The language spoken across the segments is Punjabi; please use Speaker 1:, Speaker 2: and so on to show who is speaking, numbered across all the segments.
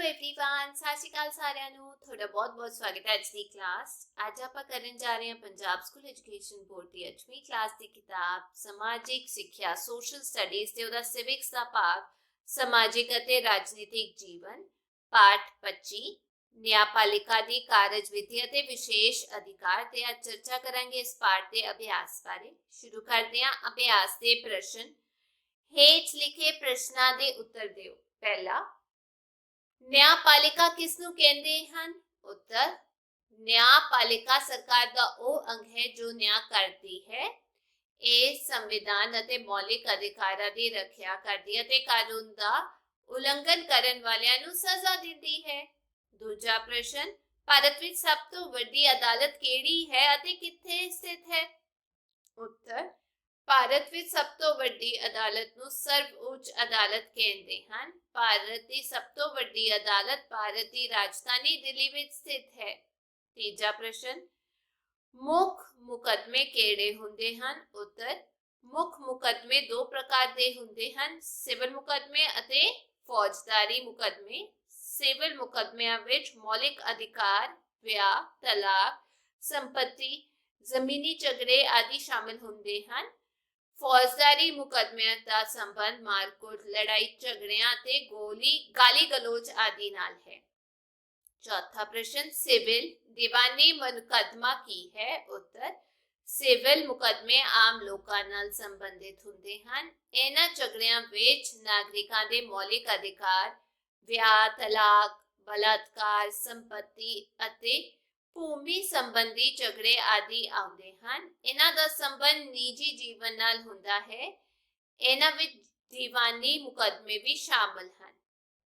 Speaker 1: एवरीवन, सत श्री अकाल सारिਆਂ ਨੂੰ ਤੁਹਾਡਾ ਬਹੁਤ-ਬਹੁਤ ਸਵਾਗਤ ਹੈ ਅੱਜ ਦੀ ਕਲਾਸ। ਅੱਜ ਆਪਾਂ ਕਰਨ ਜਾ ਰਹੇ ਹਾਂ ਪੰਜਾਬ ਸਕੂਲ ਐਜੂਕੇਸ਼ਨ ਬੋਰਡ ਦੀ 8ਵੀਂ ਕਲਾਸ ਦੀ ਕਿਤਾਬ ਸਮਾਜਿਕ ਸਿੱਖਿਆ ਸੋਸ਼ਲ ਸਟੱਡੀਜ਼ ਤੇ ਉਹਦਾ ਸਿਵਿਕਸ ਦਾ ਭਾਗ ਸਮਾਜਿਕ ਅਤੇ ਰਾਜਨੀਤਿਕ ਜੀਵਨ ਪਾਠ 25 ਨਿਆਂਪਾਲਿਕਾ ਦੀ ਕਾਰਜਵਿਧੀ ਅਤੇ ਵਿਸ਼ੇਸ਼ ਅਧਿਕਾਰ ਤੇ ਅੱਜ ਚਰਚਾ ਕਰਾਂਗੇ ਇਸ ਪਾਠ ਦੇ ਅਭਿਆਸ ਬਾਰੇ। ਸ਼ੁਰੂ ਕਰਦੇ ਹਾਂ ਅਭਿਆਸ ਦੇ ਪ੍ਰਸ਼ਨ। ਹੇਠ ਲਿਖੇ ਪ੍ਰਸ਼ਨਾਂ ਦੇ ਉੱਤਰ ਦਿਓ। ਪਹਿਲਾ, न्यायपालिका किसनू कहते हैं? उत्तर, न्यायपालिका सरकार का वह अंग है जो न्याय करती है। ये संविधान ਅਤੇ मौलिक अधिकारां ਦੀ ਰੱਖਿਆ ਕਰਦੀ ਹੈ ਤੇ ਕਾਨੂੰਨ ਦਾ ਉਲੰਘਣ ਕਰਨ ਵਾਲਿਆਂ ਨੂੰ ਸਜ਼ਾ ਦਿੰਦੀ ਹੈ। ਦੂਜਾ ਪ੍ਰਸ਼ਨ, ਭਾਰਤ ਵਿੱਚ ਸਭ ਤੋਂ ਵੱਡੀ ਅਦਾਲਤ ਕਿਹੜੀ ਹੈ ਅਤੇ ਕਿੱਥੇ ਸਥਿਤ ਹੈ? ਉੱਤਰ, ਭਾਰਤ ਵਿੱਚ ਸਭ ਤੋਂ ਵੱਡੀ ਅਦਾਲਤ ਨੂੰ ਸਰਵਉੱਚ ਅਦਾਲਤ ਕਹਿੰਦੇ ਹਨ। ਭਾਰਤ ਦੀ ਸਭ ਤੋਂ ਵੱਡੀ ਅਦਾਲਤ ਭਾਰਤ ਦੀ ਰਾਜਧਾਨੀ ਦਿੱਲੀ ਵਿੱਚ ਸਥਿਤ ਹੈ। ਤੀਜਾ ਪ੍ਰਸ਼ਨ, ਮੁੱਖ ਮੁਕੱਦਮੇ ਕਿਹੜੇ ਹੁੰਦੇ ਹਨ? ਉੱਤਰ, ਮੁੱਖ ਮੁਕੱਦਮੇ ਦੋ ਪ੍ਰਕਾਰ ਦੇ ਹੁੰਦੇ ਹਨ, ਸਿਵਲ ਮੁਕੱਦਮੇ ਅਤੇ ਫੌਜਦਾਰੀ ਮੁਕੱਦਮੇ। ਸਿਵਲ ਮੁਕੱਦਮਿਆਂ ਵਿੱਚ ਮੌਲਿਕ ਅਧਿਕਾਰ, ਵਿਆਹ, ਤਲਾਕ, ਸੰਪत्ति, ਜ਼ਮੀਨੀ ਝਗੜੇ ਆਦਿ ਸ਼ਾਮਿਲ ਹੁੰਦੇ ਹਨ। फौजदारी मुकदमियां का संबंध मारकुट, लड़ाई झगड़ियां ते गाली गलोच आदि नाल है। चौथा प्रश्न, सिविल दीवानी मुकदमा की है? उत्तर, सिविल मुकदमे आम लोगों नाल संबंधित हुंदे हन। इन्हां झगड़ियां विच नागरिकां दे मौलिक अधिकार, विआह, तलाक, बलात्कार, संपत्ति अते भूमि संबंधी झगड़े आदि आउंदे हन। इन्हां दा संबंध निजी जीवन नाल हुंदा है। इन्हां विच दीवानी मुकदमे भी शामिल हन।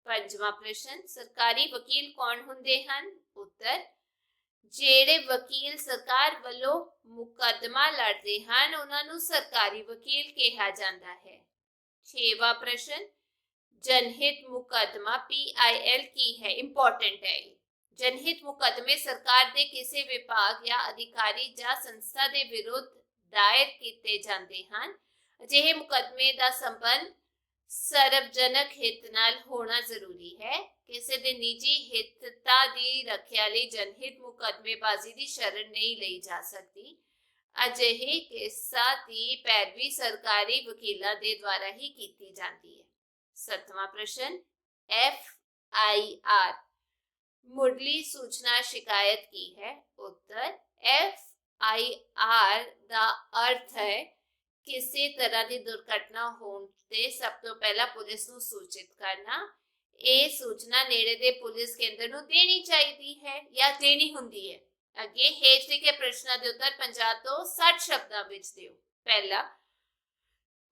Speaker 1: पंजवां प्रश्न, सरकारी वकील कौन हुंदे हन? उत्तर, ਜਿਹੜੇ वकील सरकार ਵੱਲੋਂ मुकदमा लड़दे हन उन्हां नूं सरकारी वकील कहा जांदा है। छेवां प्रश्न, जनहित मुकदमा PIL की है? इंपॉर्टेंट है। जनहित मुकदमे सरकार ਦੇ ਕਿਸੇ ਵਿਭਾਗ ਜਾਂ ਅਧਿਕਾਰੀ ਜਾਂ ਸੰਸਥਾ ਦੇ ਵਿਰੁੱਧ ਦਾਇਰ ਕੀਤੇ ਜਾਂਦੇ ਹਨ। ਅਜਿਹੇ ਮੁਕਦਮੇ ਦਾ ਸੰਬੰਧ ਸਰਵਜਨਕ ਹਿੱਤ ਨਾਲ ਹੋਣਾ ਜ਼ਰੂਰੀ ਹੈ। ਕਿਸੇ ਦੇ ਨਿੱਜੀ ਹਿੱਤਾਂ ਦੀ ਰੱਖਿਆ ਲਈ ਜਨਹਿਤ ਮੁਕਦਮੇਬਾਜ਼ੀ ਦੀ ਸ਼ਰਨ ਨਹੀਂ ਲਈ ਜਾ ਸਕਦੀ। ਅਜਿਹੇ ਕੇਸਾਂ ਦੀ ਪੈਰਵੀ ਸਰਕਾਰੀ ਵਕੀਲਾਂ ਦੇ ਦੁਆਰਾ ਹੀ ਕੀਤੀ ਜਾਂਦੀ ਹੈ। ਸੱਤਵਾਂ ਪ੍ਰਸ਼ਨ, FIR मुढ़ली सूचना शिकायत की है? उत्तर, FIR का अर्थ है किसी तरह की दुर्घटना होने ते सब तो पहला पुलिस नूं सूचित करना। ये सूचना नेड़े दे पुलिस केंद्र नूं देनी चाहिए है या देनी हुंदी है। अगे हेठ लिखे प्रश्नों के उत्तर 50 तो 60 शब्दों विच दिओ। पहला,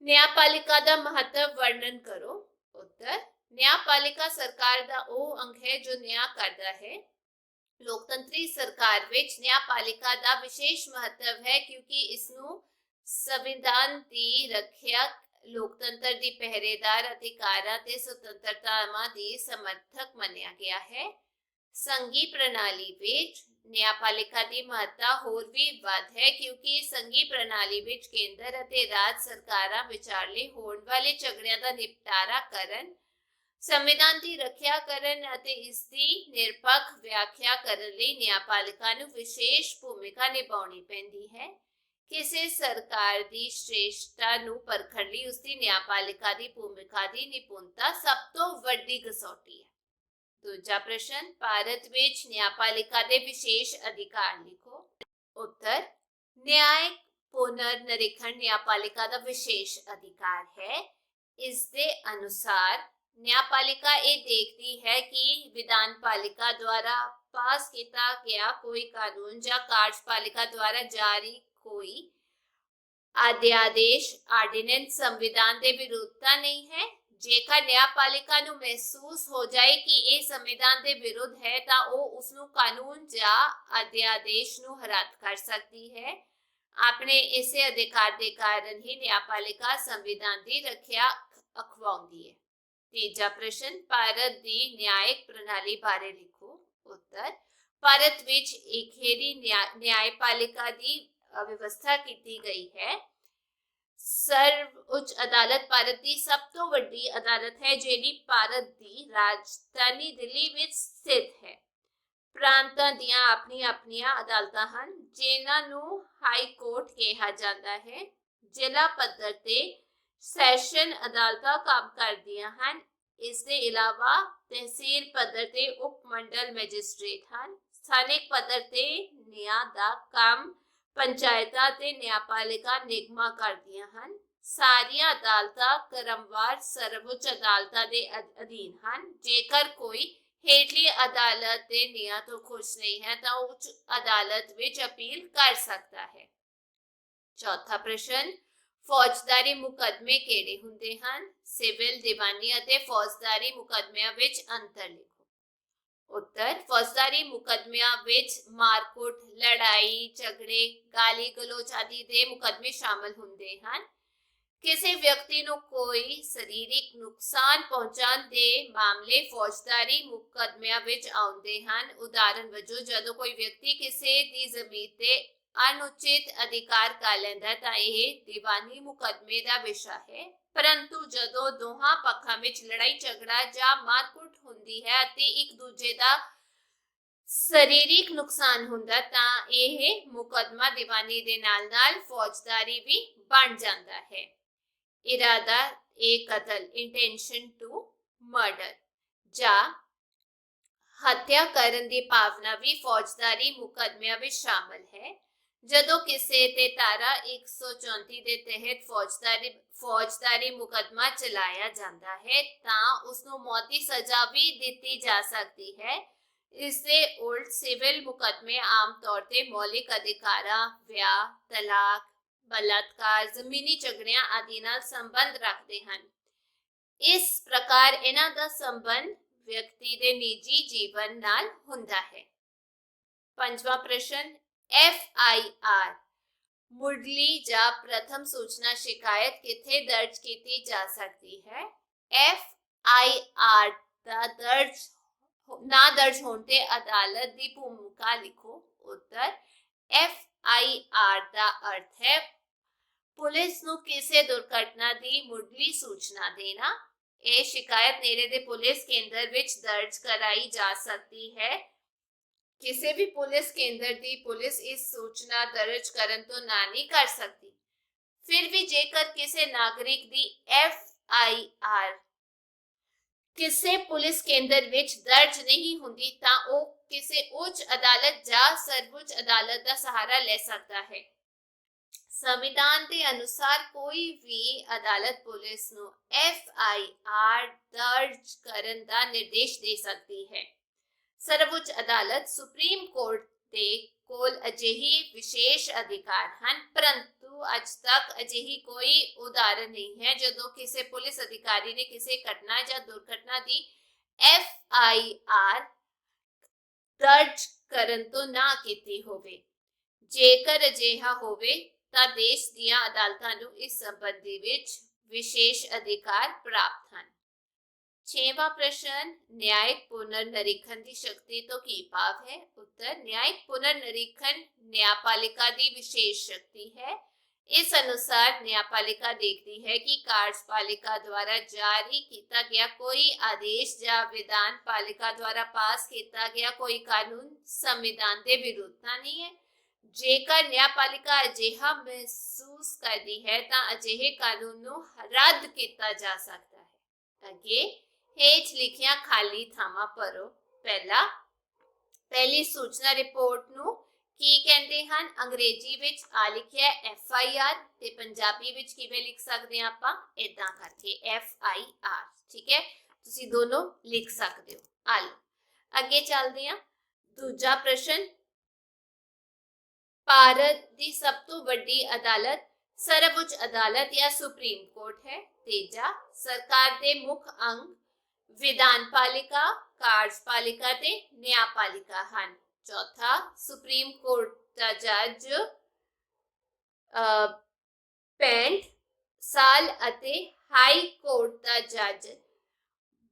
Speaker 1: न्यायपालिका का महत्व वर्णन करो। उत्तर, न्यायपालिका सरकार का वह अंग है जो न्याय करता है। लोकतंत्री सरकार विच न्यायपालिका का विशेष महत्व है क्योंकि इसनूं संविधान की रखिया, लोकतंत्र की पहरेदार अधिकारां ते सुतंत्रतावां की समर्थक मनिया गया है। संघी प्रणाली विच न्यायपालिका की महत्ता होर भी वध है क्योंकि संघी प्रणाली विच केंद्र अते राज सरकारां विचारले होण वाले झगड़ियां दा निपटारा करन, संविधान की रखिया करन अते इसकी निरपक्ष व्याख्या करन लई न्यायपालिका नूं विशेष भूमिका निभाउणी पैंदी है। किसी सरकार की श्रेष्ठता नूं परखण लई उसकी न्यायपालिका की भूमिका की निपुणता सब तो वड्डी कसौटी है। दूजा प्रश्न, भारत विच न्यायपालिका के विशेष अधिकार लिखो। उत्तर, न्याय पुनर्निरीक्षण न्यायपालिका का विशेष अधिकार है। इसके अनुसार न्यायपालिका ये देखती है कि विधानपालिका द्वारा पास किया गया कोई कानून या कार्यपालिका द्वारा जारी कोई अध्यादेश आर्डिनेंस संविधान के विरुद्धता नहीं है। जेकर न्यायपालिका नूं महसूस हो जाए कि ये संविधान के विरुद्ध है तो वह उसनूं कानून या अध्यादेश नूं रद्द कर सकती है। अपने इसे अधिकार के कारण ही न्यायपालिका संविधान की रखिया अखवाउंदी है। तीजा प्रश्न, भारत की न्यायिक प्रणाली बारे लिखो। उत्तर, भारत विच इकहेरी न्यायपालिका की व्यवस्था की गई है। ਸਰਵ ਉੱਚ ਅਦਾਲਤ ਭਾਰਤ ਦੀ ਸਭ ਤੋਂ ਵੱਡੀ ਅਦਾਲਤ ਹੈ ਜਿਹੜੀ ਭਾਰਤ ਦੀ ਰਾਜਧਾਨੀ ਦਿੱਲੀ ਵਿੱਚ ਸਥਿਤ ਹੈ। ਪ੍ਰਾਂਤਾਂ ਦੀਆਂ ਆਪਣੀਆਂ ਅਦਾਲਤਾਂ ਹਨ ਜਿਨ੍ਹਾਂ ਨੂੰ ਹਾਈ ਕੋਰਟ ਕਿਹਾ ਜਾਂਦਾ ਹੈ। ਜ਼ਿਲ੍ਹਾ ਪੱਧਰ ਤੇ ਸੈਸ਼ਨ ਅਦਾਲਤਾਂ ਕੰਮ ਕਰਦੀਆਂ ਹਨ। ਇਸ ਦੇ ਇਲਾਵਾ ਤਹਿਸੀਲ ਪੱਧਰ ਤੇ ਉਪ ਮੰਡਲ ਮੈਜਿਸਟ੍ਰੇਟ ਹਨ। ਸਥਾਨਕ ਪੱਧਰ ਤੇ ਨਿਆਂ ਦਾ ਕੰਮ ਪੰਚਾਇਤਾਂ ਤੇ ਨਿਆਂਪਾਲਿਕਾ ਨਿਗਮਾਂ ਕਰਦੀਆਂ ਹਨ। ਸਾਰੀਆਂ ਅਦਾਲਤਾਂ ਕ੍ਰਮਵਾਰ ਸਰਵਉੱਚ ਅਦਾਲਤਾਂ ਦੇ ਅਧੀਨ ਹਨ। ਜੇਕਰ ਕੋਈ ਹੇਠਲੀ ਅਦਾਲਤ ਦੇ ਨਿਆਂ ਤੋਂ ਖੁਸ਼ ਨਹੀਂ ਹੈ ਤਾਂ ਉੱਚ ਅਦਾਲਤ ਵਿੱਚ ਅਪੀਲ ਕਰ ਸਕਦਾ ਹੈ। ਚੌਥਾ ਪ੍ਰਸ਼ਨ, ਫੌਜਦਾਰੀ ਮੁਕੱਦਮੇ ਕਿਹੜੇ ਹੁੰਦੇ ਹਨ? ਸਿਵਲ, ਦੀਵਾਨੀ ਅਤੇ ਫੌਜਦਾਰੀ ਮੁਕੱਦਮਿਆਂ ਵਿੱਚ ਅੰਤਰ ਲਿਖੋ। ਉੱਤਰ, ਫੌਜਦਾਰੀ ਮੁਕੱਦਮਿਆਂ ਵਿੱਚ ਮਾਰਕੁੱਟ, ਲੜਾਈ ਝਗੜੇ, ਗਾਲੀ ਗਲੋਚ ਆਦਿ ਦੇ ਮੁਕੱਦਮੇ ਸ਼ਾਮਲ ਹੁੰਦੇ ਹਨ। ਕਿਸੇ ਵਿਅਕਤੀ ਨੂੰ ਕੋਈ ਸਰੀਰਕ ਨੁਕਸਾਨ ਪਹੁੰਚਾਉਣ ਦੇ ਮਾਮਲੇ ਫੌਜਦਾਰੀ ਮੁਕੱਦਮਿਆਂ ਵਿੱਚ ਆਉਂਦੇ ਹਨ। ਉਦਾਹਰਨ ਵਜੋਂ ਜਦੋਂ ਕੋਈ ਵਿਅਕਤੀ ਕਿਸੇ ਦੀ ਜ਼ਮੀਨ ਤੇ ਅਨੁਚਿਤ ਅਧਿਕਾਰ ਕਰ ਲੈਂਦਾ ਤਾਂ ਇਹ ਦੀਵਾਨੀ ਮੁਕੱਦਮੇ ਦਾ ਵਿਸ਼ਾ ਹੈ। ਪਰੰਤੂ ਜਦੋਂ ਦੋਹਾਂ ਪੱਖਾਂ ਵਿੱਚ ਲੜਾਈ ਝਗੜਾ ਜਾਂ ਮਾਰਕੁੱਟ ਹੁੰਦੀ ਹੈ ਅਤੇ ਇੱਕ ਦੂਜੇ ਦਾ ਸਰੀਰਕ ਨੁਕਸਾਨ ਹੁੰਦਾ ਤਾਂ ਇਹ ਮੁਕੱਦਮਾ ਦੀਵਾਨੀ ਦੇ ਨਾਲ-ਨਾਲ ਫੌਜਦਾਰੀ ਵੀ ਬਣ ਜਾਂਦਾ ਹੈ। ਇਰਾਦਾ ਕਤਲ, ਇੰਟੈਂਸ਼ਨ ਟੂ ਮਰਡਰ ਜਾਂ ਹੱਤਿਆ ਕਰਨ ਦੀ ਭਾਵਨਾ ਵੀ ਫੌਜਦਾਰੀ ਮੁਕੱਦਮਿਆਂ ਵਿੱਚ ਸ਼ਾਮਲ ਹੈ। ਜਦੋਂ ਕਿਸੇ ਤੇ ਧਾਰਾ 134 ਦੇ ਤਹਿਤ ਫੌਜਦਾਰੀ ਮੁਕੱਦਮਾ ਚਲਾਇਆ ਜਾਂਦਾ ਹੈ ਤਾਂ ਉਸ ਨੂੰ ਮੌਤ ਦੀ ਸਜ਼ਾ ਵੀ ਦਿੱਤੀ ਜਾ ਸਕਦੀ ਹੈ। ਇਸ ਦੇ ਉਲਟ ਸਿਵਲ ਮੁਕੱਦਮੇ ਆਮ ਤੌਰ ਤੇ ਮੌਲਿਕ ਅਧਿਕਾਰਾਂ, ਵਿਆਹ, ਤਲਾਕ, ਬਲਾਤਕਾਰ, ਜ਼ਮੀਨੀ ਝਗੜਿਆਂ ਆਦਿ ਨਾਲ ਸੰਬੰਧ ਰੱਖਦੇ ਹਨ। ਇਸ ਪ੍ਰਕਾਰ ਇਹਨਾਂ ਦਾ ਸੰਬੰਧ ਵਿਅਕਤੀ ਦੇ ਨਿੱਜੀ ਜੀਵਨ ਨਾਲ ਹੁੰਦਾ ਹੈ। ਪੰਜਵਾਂ ਪ੍ਰਸ਼ਨ, FIR ਮੁੱਢਲੀ ਜਾਂ ਪ੍ਰਥਮ ਸੂਚਨਾ ਸ਼ਿਕਾਇਤ ਕਿੱਥੇ ਦਰਜ ਕੀਤੀ ਜਾ ਸਕਦੀ ਹੈ? FIR ਦਾ ਨਾ ਦਰਜ ਹੋਣ ਤੇ ਅਦਾਲਤ ਦੀ ਭੂਮਿਕਾ ਲਿਖੋ। ਉੱਤਰ, FIR ਦਾ ਅਰਥ ਹੈ ਪੁਲਿਸ ਨੂੰ ਕਿਸੇ ਦੁਰਘਟਨਾ ਦੀ ਮੁੱਢਲੀ ਸੂਚਨਾ ਦੇਣਾ। ਇਹ ਸ਼ਿਕਾਇਤ ਨੇੜੇ ਦੇ ਪੁਲਿਸ ਕੇਂਦਰ ਵਿੱਚ ਦਰਜ ਕਰਾਈ ਜਾ ਸਕਦੀ ਹੈ। ਕਿਸੇ ਵੀ ਪੁਲਿਸ ਕੇਂਦਰ ਦੀ ਪੁਲਿਸ ਇਸ ਸੂਚਨਾ ਦਰਜ ਕਰਨ ਤੋਂ ਨਾ ਨਹੀਂ ਕਰ ਸਕਦੀ। ਫਿਰ ਵੀ ਜੇਕਰ ਕਿਸੇ ਨਾਗਰਿਕ ਦੀ FIR ਕਿਸੇ ਪੁਲਿਸ ਕੇਂਦਰ ਵਿੱਚ ਦਰਜ ਨਹੀਂ ਹੁੰਦੀ ਤਾਂ ਉਹ ਕਿਸੇ ਉੱਚ ਅਦਾਲਤ ਜਾਂ ਸਰਵਉੱਚ ਅਦਾਲਤ ਦਾ ਸਹਾਰਾ ਲੈ ਸਕਦਾ ਹੈ। ਸੰਵਿਧਾਨ ਦੇ ਅਨੁਸਾਰ ਕੋਈ ਵੀ ਅਦਾਲਤ ਪੁਲਿਸ ਨੂੰ FIR ਦਰਜ ਕਰਨ ਦਾ ਨਿਰਦੇਸ਼ ਦੇ ਸਕਦੀ ਹੈ। ਸਰਵਉੱਚ ਅਦਾਲਤ ਸੁਪਰੀਮ ਕੋਰਟ ਦੇ ਕੋਲ ਅਜਿਹੇ ਵਿਸ਼ੇਸ਼ ਅਧਿਕਾਰ ਹਨ, ਪਰੰਤੂ ਅੱਜ ਤੱਕ ਅਜਿਹੀ ਕੋਈ ਉਦਾਹਰਨ ਨਹੀਂ ਹੈ ਜਦੋਂ ਕਿਸੇ ਪੁਲਿਸ ਅਧਿਕਾਰੀ ਨੇ ਕਿਸੇ ਘਟਨਾ ਜਾਂ ਦੁਰਘਟਨਾ ਦੀ FIR ਦਰਜ ਕਰਨ ਤੋਂ ਨਾ ਕੀਤੀ ਹੋਵੇ। ਜੇਕਰ ਅਜਿਹਾ ਹੋਵੇ ਤਾਂ ਦੇਸ਼ ਦੀਆਂ ਅਦਾਲਤਾਂ ਨੂੰ ਇਸ ਸੰਬੰਧੀ ਵਿੱਚ ਵਿਸ਼ੇਸ਼ ਅਧਿਕਾਰ ਪ੍ਰਾਪਤ ਹਨ। ਛੇਵਾਂ ਪ੍ਰਸ਼ਨ, ਨਿਆਇਕ ਪੁਨਰ ਨਿਰੀਖਣ ਦੀ ਸ਼ਕਤੀ ਤੋਂ ਕੀ ਭਾਵ ਹੈ? ਉੱਤਰ, ਨਿਆਇਕ ਪੁਨਰ ਨਿਰੀਖਣ ਨਿਆਂਪਾਲਿਕਾ ਦੀ ਵਿਸ਼ੇਸ਼ ਸ਼ਕਤੀ ਹੈ। ਇਸ ਅਨੁਸਾਰ ਨਿਆਂਪਾਲਿਕਾ ਦੇਖਦੀ ਹੈ ਕਿ ਕਾਰਜਪਾਲਿਕਾ ਦੁਆਰਾ ਜਾਰੀ ਕੀਤਾ ਗਿਆ ਕੋਈ ਆਦੇਸ਼ ਜਾਂ ਵਿਧਾਨ ਪਾਲਿਕਾ ਦੁਆਰਾ ਪਾਸ ਕੀਤਾ ਗਿਆ ਕੋਈ ਕਾਨੂੰਨ ਸੰਵਿਧਾਨ ਦੇ ਵਿਰੁੱਧ ਤਾਂ ਨਹੀਂ ਹੈ। ਜੇਕਰ ਨਿਆਂਪਾਲਿਕਾ ਅਜਿਹਾ ਮਹਿਸੂਸ ਕਰਦੀ ਹੈ ਤਾਂ ਅਜਿਹੇ ਕਾਨੂੰਨ ਨੂੰ ਰੱਦ ਕੀਤਾ ਜਾ ਸਕਦਾ ਹੈ। ਅੱਗੇ ਹੇਠ ਲਿਖੀਆਂ ਖਾਲੀ ਥਾਵਾਂ ਭਰੋ। ਪਹਿਲੀ ਸੂਚਨਾ ਰਿਪੋਰਟ ਨੂੰ ਕੀ ਕਹਿੰਦੇ ਹਨ? ਅੰਗਰੇਜ਼ੀ ਵਿੱਚ ਆ ਲਿਖਿਆ FIR ਤੇ ਪੰਜਾਬੀ ਵਿੱਚ ਕਿਵੇਂ ਲਿਖ ਸਕਦੇ ਹਾਂ ਆਪਾਂ? ਇਦਾਂ ਕਰਕੇ FIR। ਠੀਕ ਹੈ, ਤੁਸੀਂ ਦੋਨੋਂ ਲਿਖ ਸਕਦੇ ਹੋ। ਆ ਲਓ ਅੱਗੇ ਚੱਲਦੇ ਹਾਂ। ਦੂਜਾ ਪ੍ਰਸ਼ਨ, ਭਾਰਤ ਦੀ ਸਭ ਤੋਂ ਵੱਡੀ ਅਦਾਲਤ ਸਰਵਉੱਚ ਅਦਾਲਤ ਜਾਂ ਸੁਪਰੀਮ ਕੋਰਟ ਹੈ। ਤੀਜਾ, ਸਰਕਾਰ ਦੇ ਮੁੱਖ ਅੰਗ ਵਿਧਾਨਪਾਲਿਕਾ, ਕਾਰਜਪਾਲਿਕਾ ਤੇ ਨਿਆਂਪਾਲਿਕਾ ਹਨ। ਚੌਥਾ, ਸੁਪਰੀਮ ਕੋਰਟ ਦਾ ਜੱਜ 65 ਸਾਲ ਅਤੇ ਹਾਈ ਕੋਰਟ ਦਾ ਜੱਜ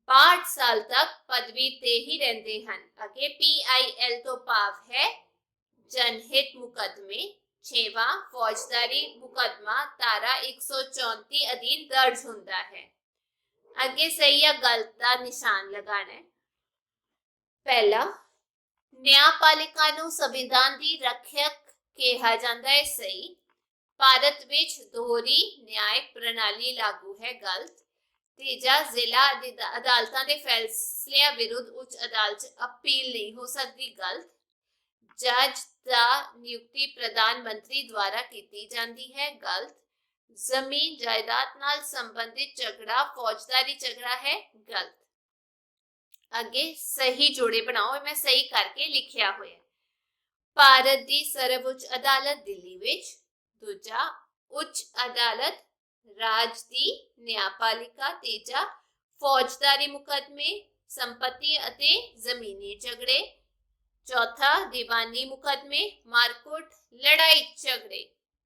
Speaker 1: 62 ਸਾਲ ਤੱਕ ਪਦਵੀ ਤੇ ਹੀ ਰਹਿੰਦੇ ਹਨ। ਅੱਗੇ PIL ਤੋਂ ਭਾਵ ਹੈ ਜਨਹਿਤ ਮੁਕੱਦਮੇ, छेवां फौजदारी मुकदमा धारा 134 अधीन दर्ज होंदा है। अगे सही या गलत का निशान लगाना है। पहला, न्यायपालिका नूं संविधान दी रक्षक कहा जाता है, सही। भारत विच दोहरी न्याय प्रणाली लागू है, गलत। तीजा, जिला अदालतां दे फैसलियां विरुद्ध उच्च अदालत च अपील नहीं हो सकती, गलत। जज दा नियुक्ति प्रधानमंत्री द्वारा की जाती है, गलत। जमीन जायदाद नाल संबंधित झगड़ा फौजदारी झगड़ा है, गलत। अगे सही जोड़े बनाओ, मैं सही करके लिखिया होया। भारत दी सर्वोच्च अदालत दिल्ली विच। दूजा, उच्च अदालत राज दी न्यायपालिका। तीजा, फौजदारी मुकदमे संपत्ति अते जमीनी झगड़े। चौथा, दीवानी मुकदमे मारकुट लड़ाई झगड़े।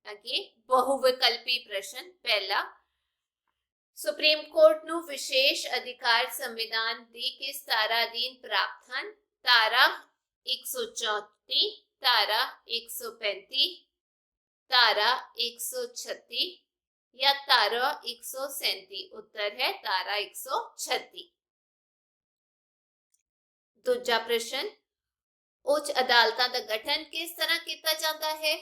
Speaker 1: अगे बहुविकल्पी प्रश्न। पहला, सुप्रीम कोर्ट नूं विशेष अधिकार संविधान दी किस धारा अधीन प्राप्त हैं? धारा 134, धारा 135, धारा 136 या धारा 137? उत्तर है धारा 136। दूजा प्रश्न, उच्च अदालतां दा गठन किस तरह किया जाता है?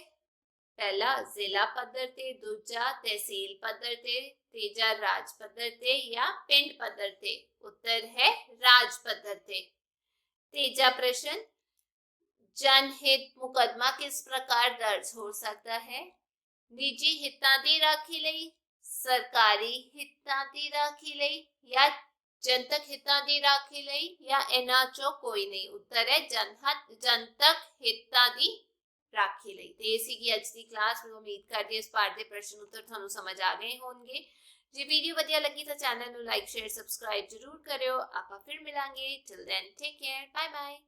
Speaker 1: पहला, जिला पद्धर ते। दूजा, तहसील पद्धर ते। तीजा, राज पद्धर ते या पिंड पद्धर ते? उत्तर है राज पद्धर ते। तीजा प्रश्न, जनहित मुकदमा किस प्रकार दर्ज हो सकता है? निजी हितां दी राखी लई, सरकारी हितां दी राखी लई या जनतक हितां दी राखी लई या इन्हां चों कोई नहीं? उत्तर है जनतक हितां दी राखी लई। ते ये सीगी अज दी क्लास। मैं उम्मीद करदी हां इस पाठ दे प्रश्न उत्तर तुहानू समझ आ गए होणगे। जे वीडियो वधिया लगी तो चैनल नू लाइक शेयर सबसक्राइब जरूर करियो। आपां फिर मिलांगे। Till then take care, bye bye.